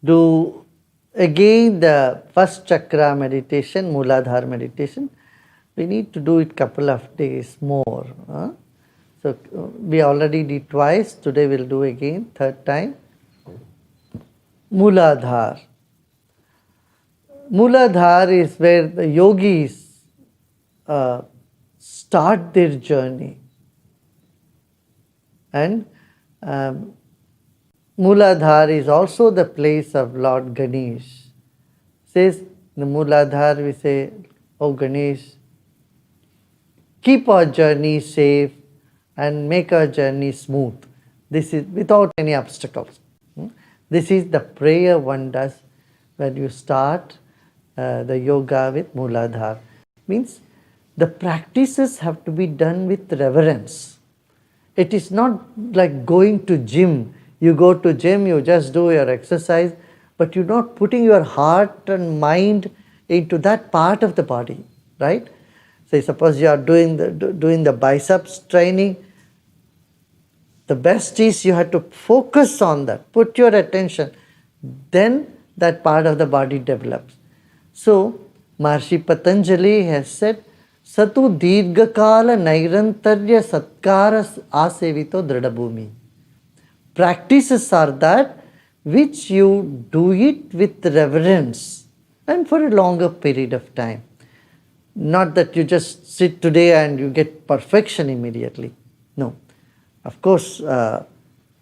do again the first chakra meditation, Mooladhara meditation. We need to do it couple of days more. So we already did twice. Today we'll do again, third time. Mooladhara. Mooladhara is where the yogis start their journey. And Mooladhara is also the place of Lord Ganesh. Says the Mooladhara, we say, "Oh Ganesh, keep our journey safe and make our journey smooth." This is without any obstacles. This is the prayer one does when you start the yoga with Mooladhara. Means the practices have to be done with reverence. It is not like going to gym. You go to gym, you just do your exercise, but you're not putting your heart and mind into that part of the body, right? Say suppose you are doing the biceps training, the best is you have to focus on that, put your attention, then that part of the body develops. So Maharishi Patanjali has said, Satu Dirghakala Nairantarya Satkara Asevito Dridabhumi. Practices are that which you do it with reverence and for a longer period of time. Not that you just sit today and you get perfection immediately. No. Of course, the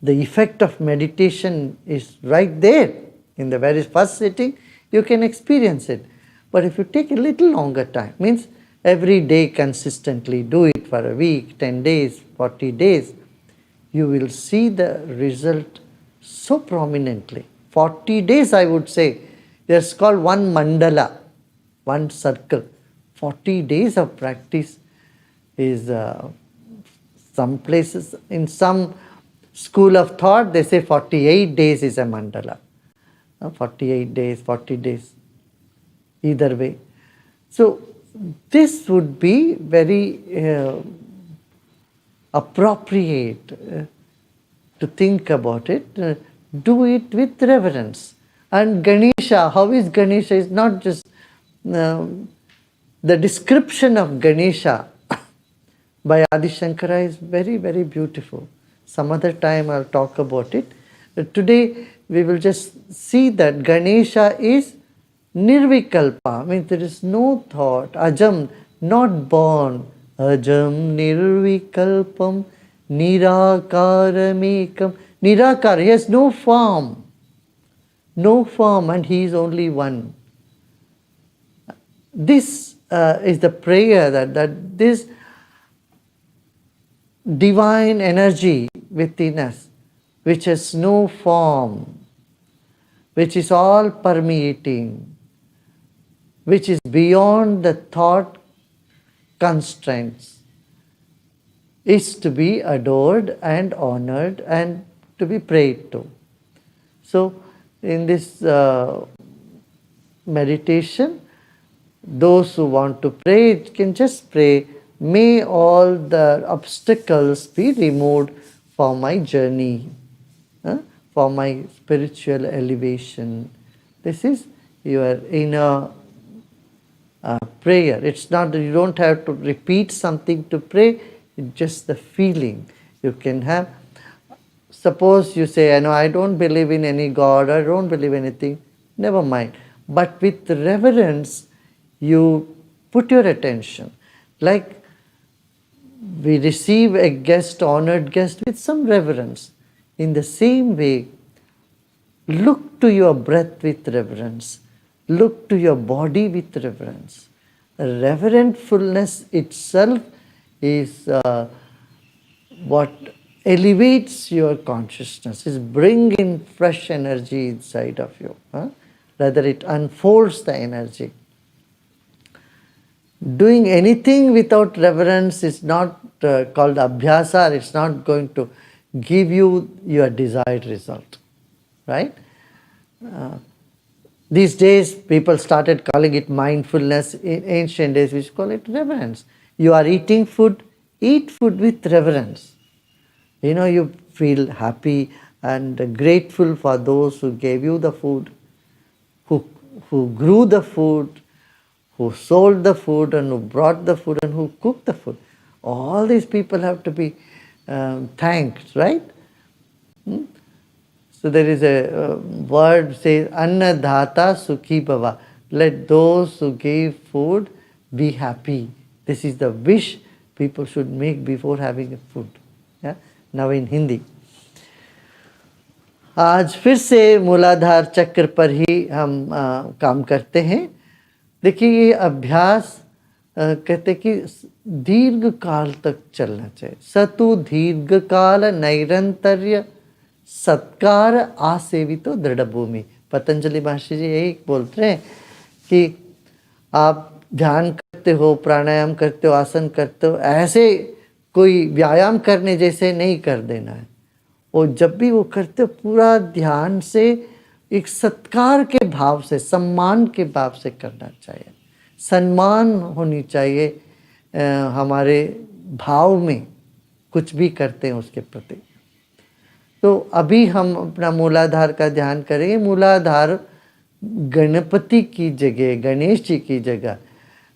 effect of meditation is right there. In the very first sitting, you can experience it. But if you take a little longer time, means every day consistently, do it for a week, 10 days, 40 days, you will see the result so prominently. 40 days, I would say, it's called one mandala, one circle. 40 days of practice is some places, in some school of thought, they say 48 days is a mandala. 48 days, 40 days, either way. So this would be very appropriate to think about it. Do it with reverence. And Ganesha, how is Ganesha? Is not just the description of Ganesha by Adi Shankara is very, very beautiful. Some other time I'll talk about it. Today we will just see that Ganesha is Nirvikalpa, means there is no thought, Ajam, not born, Ajam Nirvikalpam Nirakaramekam. Nirakara, he has no form, and he is only one. This is the prayer that this divine energy within us, which has no form, which is all permeating, which is beyond the thought constraints, is to be adored and honored and to be prayed to. So in this meditation, those who want to pray can just pray, may all the obstacles be removed for my journey, for my spiritual elevation. This is your inner prayer. It's not that you don't have to repeat something to pray, it's just the feeling you can have. Suppose you say, I don't believe in any God, I don't believe anything, never mind. But with reverence, you put your attention. Like we receive a guest, honored guest, with some reverence. In the same way, look to your breath with reverence. Look to your body with reverence. Reverentfulness itself is what elevates your consciousness, is bringing fresh energy inside of you. Rather, it unfolds the energy. Doing anything without reverence is not called abhyasa, it's not going to give you your desired result. Right? These days, people started calling it mindfulness. In ancient days, we call it reverence. You are eating food, eat food with reverence. You feel happy and grateful for those who gave you the food, who grew the food, who sold the food, and who brought the food, and who cooked the food. All these people have to be thanked, right? So there is a word says, Annadhata Sukhi Bhava. Let those who give food be happy. This is the wish people should make before having a food. Yeah? Now in Hindi. आज फिर से मूलाधार चक्र पर ही हम काम करते हैं। देखिए ये अभ्यास कहते कि दीर्घ काल तक चलना चाहिए। सतु दीर्घ काल नैरंतर्य सत्कार आसेवितो दृढ़ भूमि। पतंजलि महर्षि जी यही बोलते हैं कि आप ध्यान करते हो, प्राणायाम करते हो, आसन करते हो, ऐसे कोई व्यायाम करने जैसे नहीं कर देना है। और जब भी वो करते हो पूरा ध्यान से एक सत्कार के भाव से, सम्मान के भाव से करना चाहिए। सम्मान होनी चाहिए हमारे भाव में, कुछ भी करते हैं उसके प्रति। तो अभी हम अपना मूलाधार का ध्यान करेंगे। मूलाधार गणपति की जगह, गणेश जी की जगह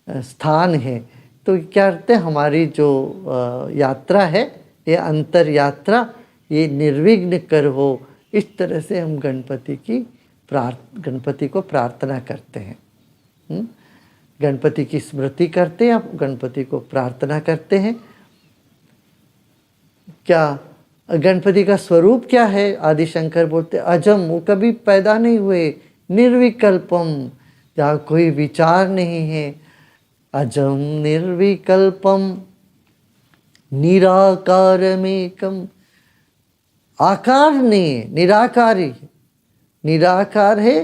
स्थान है। तो क्या करते हैं, हमारी जो यात्रा है, ये अंतर यात्रा, ये निर्विघ्न कर हो, इस तरह से हम गणपति को प्रार्थना करते हैं। गणपति की स्मृति करते हैं, आप गणपति को प्रार्थना करते हैं। क्या गणपति का स्वरूप क्या है? आदि शंकर बोलते अजम, वो कभी पैदा नहीं हुए, निर्विकल्पम, जहाँ कोई विचार नहीं है। अजम निर्विकल्पम निराकारमेकम, आकार नहीं है, निराकारी है। निराकार है,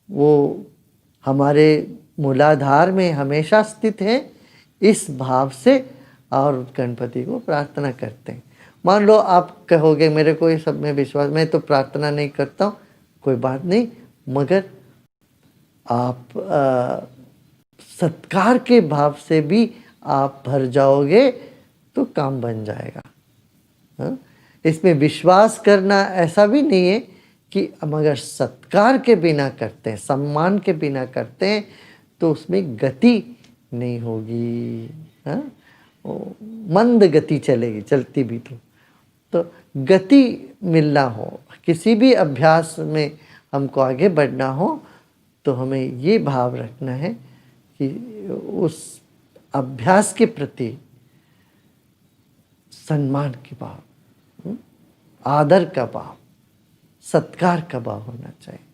वो हमारे मूलाधार में हमेशा स्थित है। इस भाव से और गणपति को प्रार्थना करते हैं। मान लो आप कहोगे मेरे को ये सब में विश्वास, मैं तो प्रार्थना नहीं करता हूँ, कोई बात नहीं, मगर आप सत्कार के भाव से भी आप भर जाओगे तो काम बन जाएगा। हाँ? इसमें विश्वास करना ऐसा भी नहीं है कि मगर सत्कार के बिना करते हैं, सम्मान के बिना करते हैं, तो उसमें गति नहीं होगी। हाँ? मंद गति चलेगी, चलती भी तो गति मिलना हो, किसी भी अभ्यास में हमको आगे बढ़ना हो, तो हमें ये भाव रखना है कि उस अभ्यास के प्रति सम्मान के भाव, आदर का भाव, सत्कार का भाव होना चाहिए।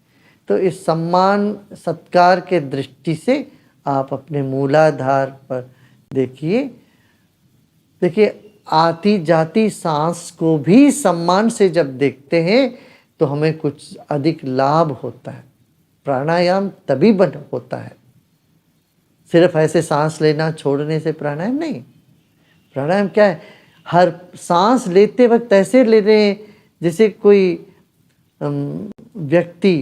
तो इस सम्मान सत्कार के दृष्टि से आप अपने मूलाधार पर देखिए आती जाती सांस को भी सम्मान से जब देखते हैं तो हमें कुछ अधिक लाभ होता है। प्राणायाम तभी होता है, सिर्फ ऐसे सांस लेना छोड़ने से प्राणायाम नहीं। प्राणायाम क्या है, हर सांस लेते वक्त ऐसे ले रहे हैं जैसे कोई व्यक्ति,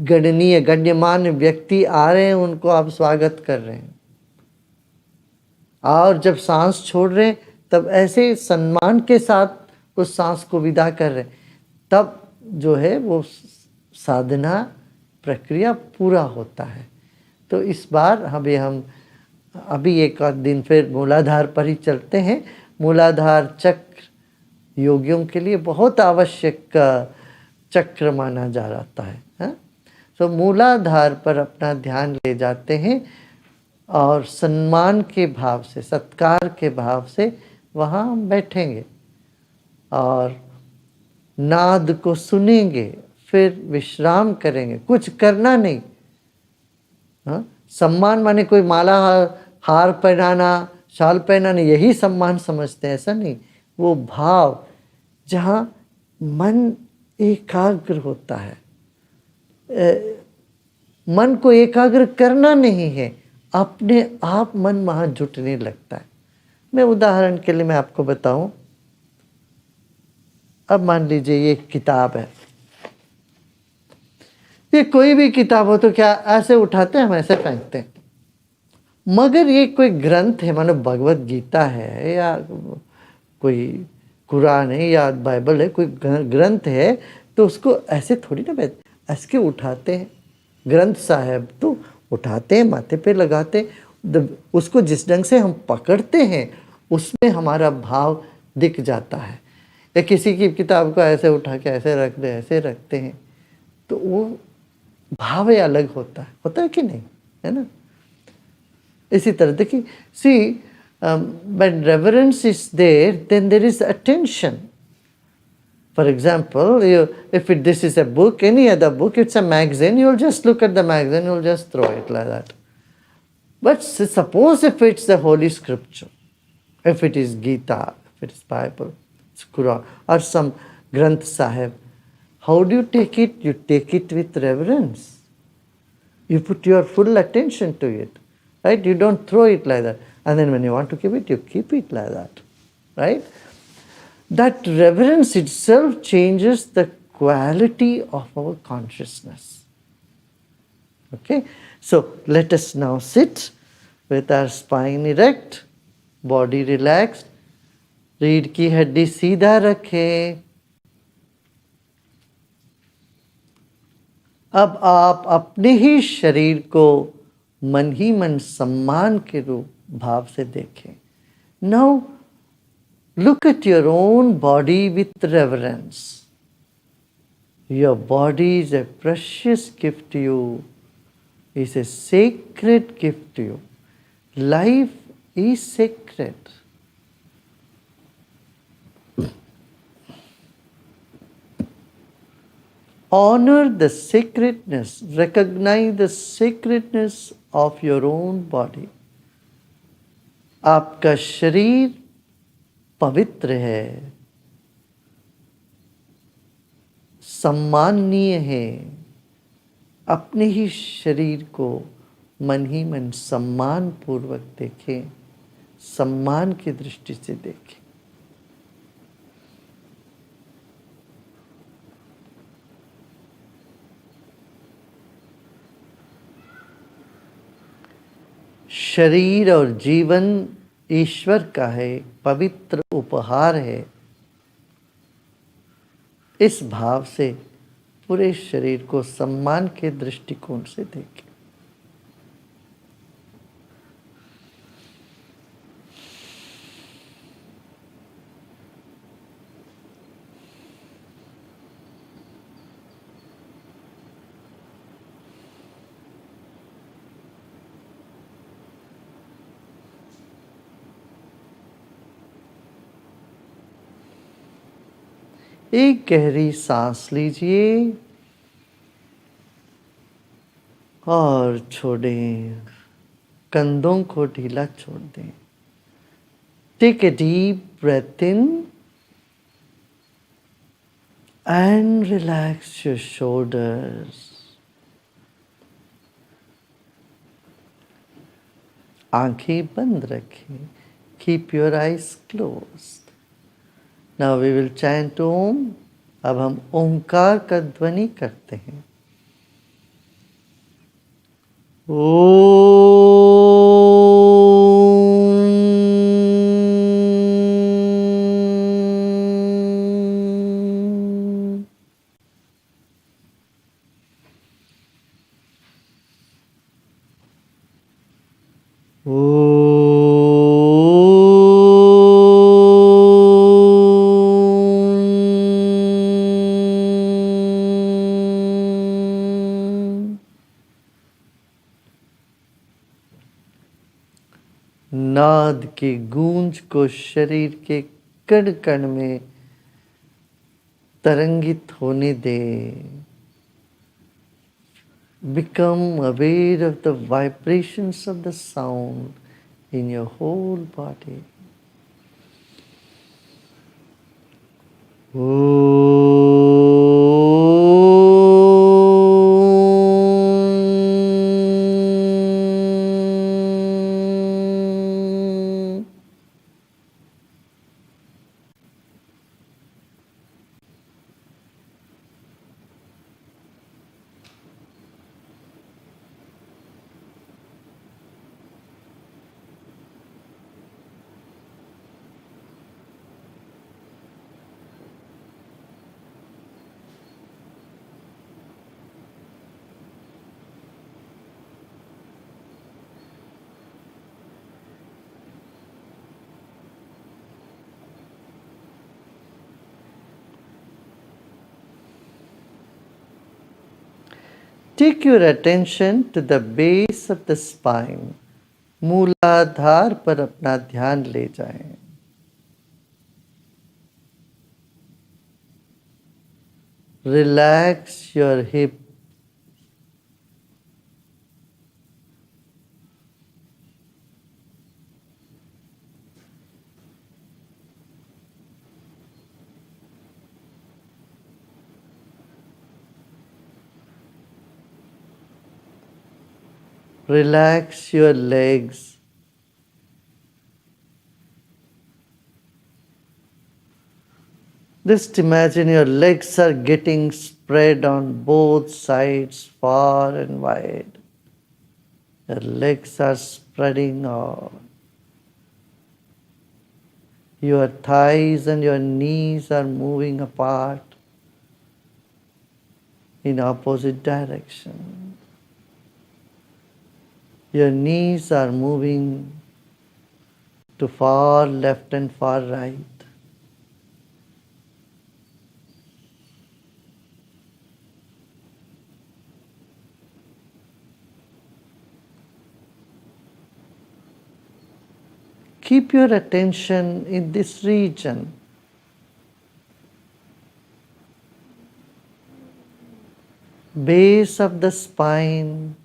गण्यमान्य व्यक्ति आ रहे हैं, उनको आप स्वागत कर रहे हैं। और जब सांस छोड़ रहे हैं तब ऐसे सम्मान के साथ उस सांस को विदा कर रहे हैं, तब जो है वो साधना प्रक्रिया पूरा होता है। तो इस बार हम अभी एक आध दिन फिर मूलाधार पर ही चलते हैं। मूलाधार चक्र योगियों के लिए बहुत आवश्यक चक्र माना जा रहा है। तो मूलाधार पर अपना ध्यान ले जाते हैं और सम्मान के भाव से, सत्कार के भाव से वहाँ हम बैठेंगे और नाद को सुनेंगे, फिर विश्राम करेंगे। कुछ करना नहीं। हाँ, सम्मान माने कोई माला हार पहनाना, शाल पहनाना, यही सम्मान समझते हैं, ऐसा नहीं। वो भाव जहाँ मन एकाग्र होता है, मन को एकाग्र करना नहीं है, अपने आप मन वहाँ जुटने लगता है। मैं उदाहरण के लिए मैं आपको बताऊं, अब मान लीजिए ये किताब है, ये कोई भी किताब हो तो क्या ऐसे उठाते हैं, हम ऐसे फेंकते हैं। मगर ये कोई ग्रंथ है, मानो भगवत गीता है या कोई कुरान है या बाइबल है, कोई ग्रंथ है, तो उसको ऐसे थोड़ी ना ऐसे के उठाते हैं। ग्रंथ साहब तो उठाते हैं, माथे पे लगाते हैं, उसको जिस ढंग से हम पकड़ते हैं उसमें हमारा भाव दिख जाता है। या किसी की किताब को ऐसे उठा के ऐसे रख दे, ऐसे रखते हैं, तो वो भाव ही अलग होता है कि नहीं, है ना। इसी तरह देखिए, सी when reverence is there, then there is attention. For example, this is a book, any other book, it's a magazine, you'll just look at the magazine, you'll just throw it like that. But suppose if it's the Holy Scripture, if it is Gita, if it is Bible, it's Quran, or some Granth Sahib, how do you take it? You take it with reverence. You put your full attention to it, right? You don't throw it like that. And then when you want to keep it, you keep it like that, right? That reverence itself changes the quality of our consciousness. Okay? So let us now sit with our spine erect, body relaxed, रीढ़ की हड्डी सीधा रखें। अब आप अपने ही शरीर को मन ही मन सम्मान के रूप भाव से देखें। Now look at your own body with reverence. Your body is a precious gift to you, is a sacred gift to you. Life is sacred. Honor the sacredness, recognize the sacredness of your own body. आपका शरीर पवित्र है, सम्माननीय है। अपने ही शरीर को मन ही मन सम्मान पूर्वक देखें, सम्मान की दृष्टि से देखें। शरीर और जीवन ईश्वर का है, पवित्र उपहार है। इस भाव से पूरे शरीर को सम्मान के दृष्टिकोण से देखें। एक गहरी सांस लीजिए और छोड़ें, कंधों को ढीला छोड़ दें। Take a deep breath in and relax your shoulders. आंखें बंद रखें। Keep your eyes closed. Now we will chant Om. अब हम ओंकार का ध्वनि करते हैं। नाद की गूंज को शरीर के कण कण में तरंगित होने दे। Become aware of the vibrations of the sound in your whole body. Take your attention to the base of the spine. मूलाधार पर अपना ध्यान ले जाएं. Relax your hip. Relax your legs. Just imagine your legs are getting spread on both sides, far and wide. Your legs are spreading out. Your thighs and your knees are moving apart in opposite direction. Your knees are moving to far left and far right. Keep your attention in this region. Base of the spine.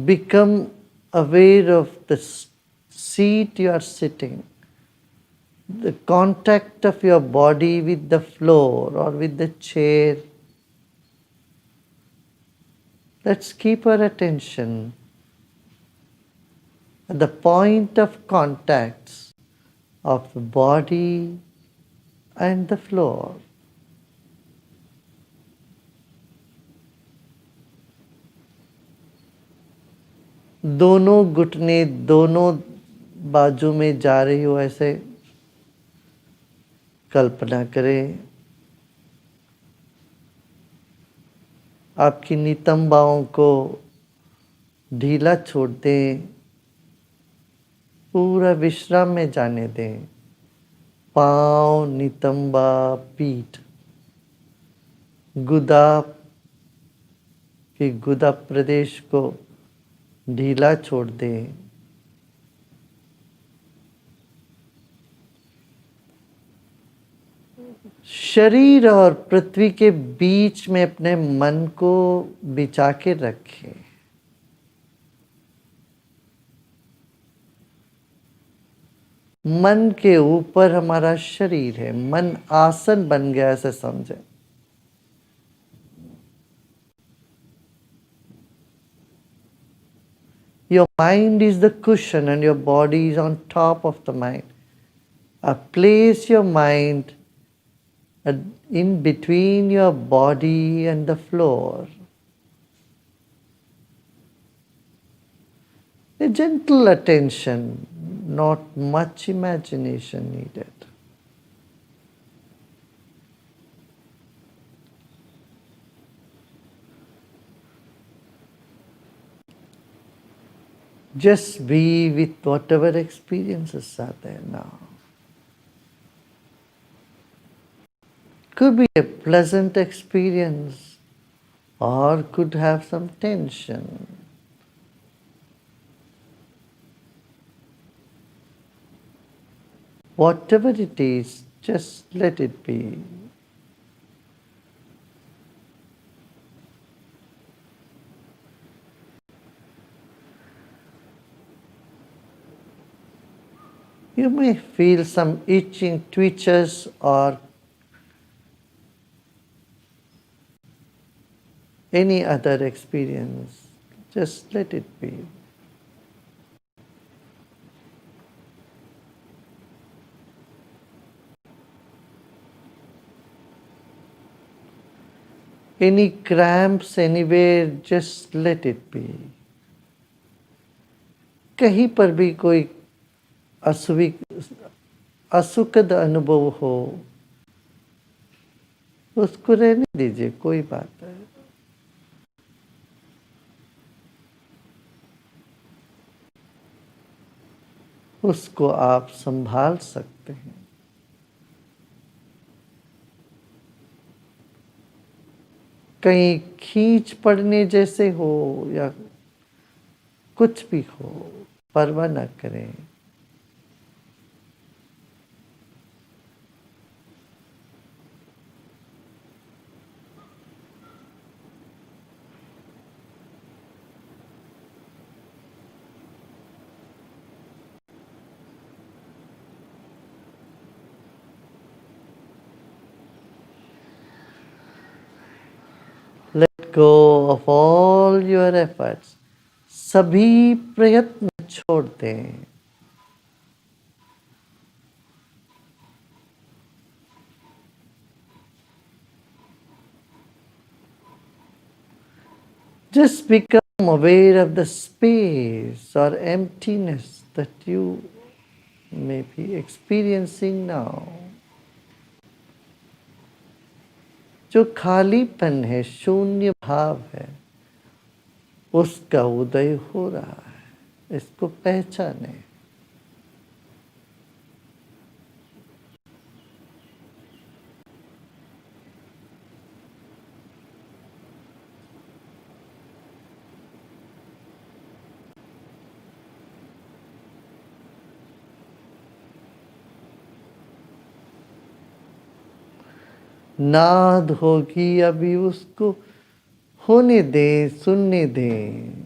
Become aware of the seat you are sitting, the contact of your body with the floor or with the chair. Let's keep our attention at the point of contacts of the body and the floor. दोनों घुटने दोनों बाजू में जा रही हो ऐसे कल्पना करें. आपकी नितंबाओं को ढीला छोड़ दें, पूरा विश्राम में जाने दें. पांव, नितंबा, पीठ, गुदा के गुदा प्रदेश को ढीला छोड़ दें. शरीर और पृथ्वी के बीच में अपने मन को बिछा के रखें. मन के ऊपर हमारा शरीर है, मन आसन बन गया ऐसे समझे. Your mind is the cushion and your body is on top of the mind. Place your mind in between your body and the floor. A gentle attention, not much imagination needed. Just be with whatever experiences are there now. Could be a pleasant experience or could have some tension. Whatever it is, just let it be. You may feel some itching twitches or any other experience. Just let it be. Any cramps anywhere, just let it be. कहीं पर भी कोई असुखद अनुभव हो, उसको रहने दीजिए, कोई बात है. उसको आप संभाल सकते हैं. कहीं खींच पड़ने जैसे हो या कुछ भी हो, परवाह न करें। Let go of all your efforts. सभी प्रयत्न छोड़ दें। Just become aware of the space or emptiness that you may be experiencing now. जो खालीपन है, शून्य भाव है, उसका उदय हो रहा है। इसको पहचाने। नाद होगी अभी, उसको होने दें, सुनने दें।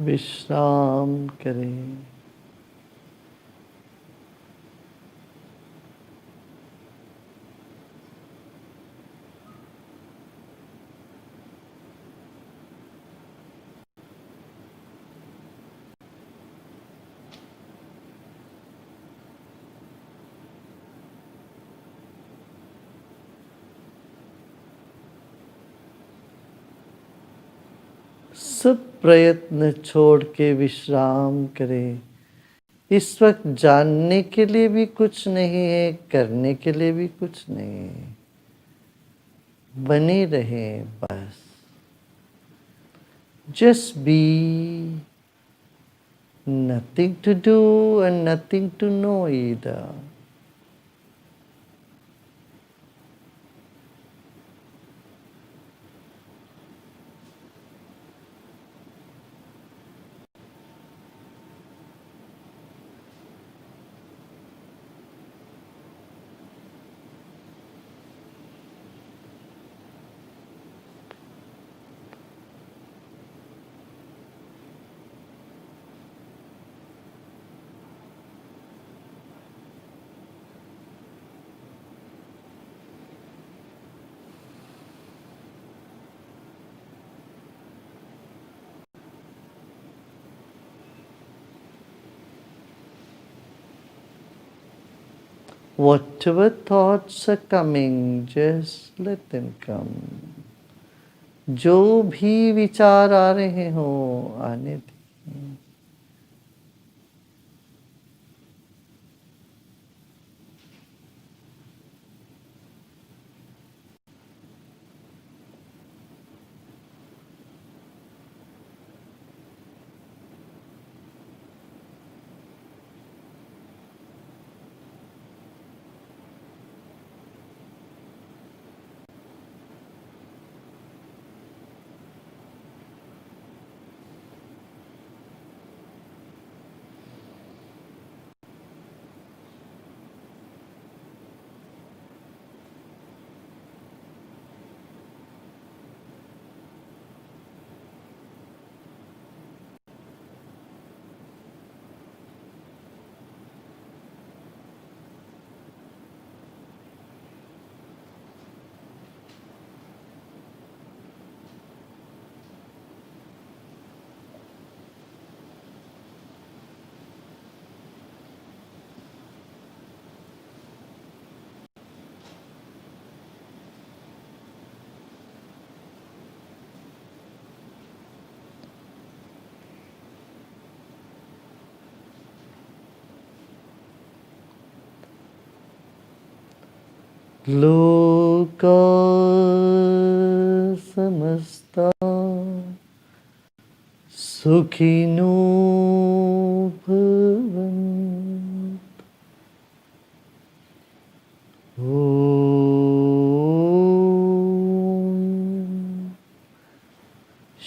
विश्राम करें। सब प्रयत्न छोड़ के विश्राम करें। इस वक्त जानने के लिए भी कुछ नहीं है, करने के लिए भी कुछ नहीं है। बने रहें बस। Just be, nothing to do and nothing to know either. Whatever thoughts are coming, just let them come. जो भी विचार आ रहे हो आने दें। लोका समस्ता सुखिनो भवन्तु। ओम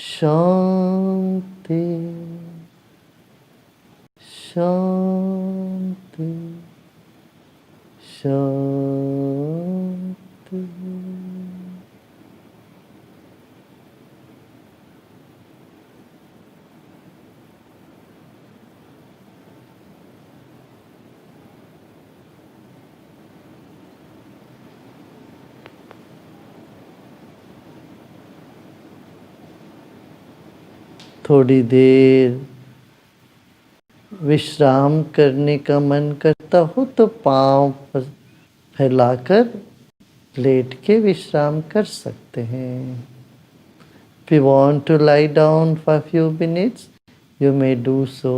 शांति शांति शांति। थोड़ी देर विश्राम करने का मन करता हो तो पांव फैलाकर लेट के विश्राम कर सकते हैं। If you want to lie down for a few minutes, you may do so.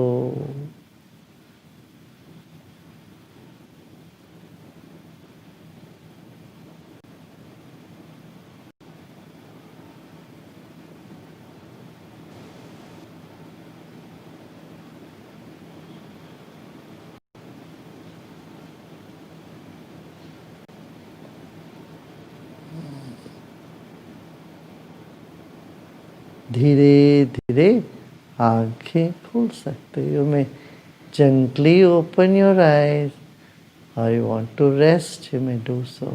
धीरे धीरे आंखें खोल सकते हो। You may gently open your eyes, or you want to rest, you may do so.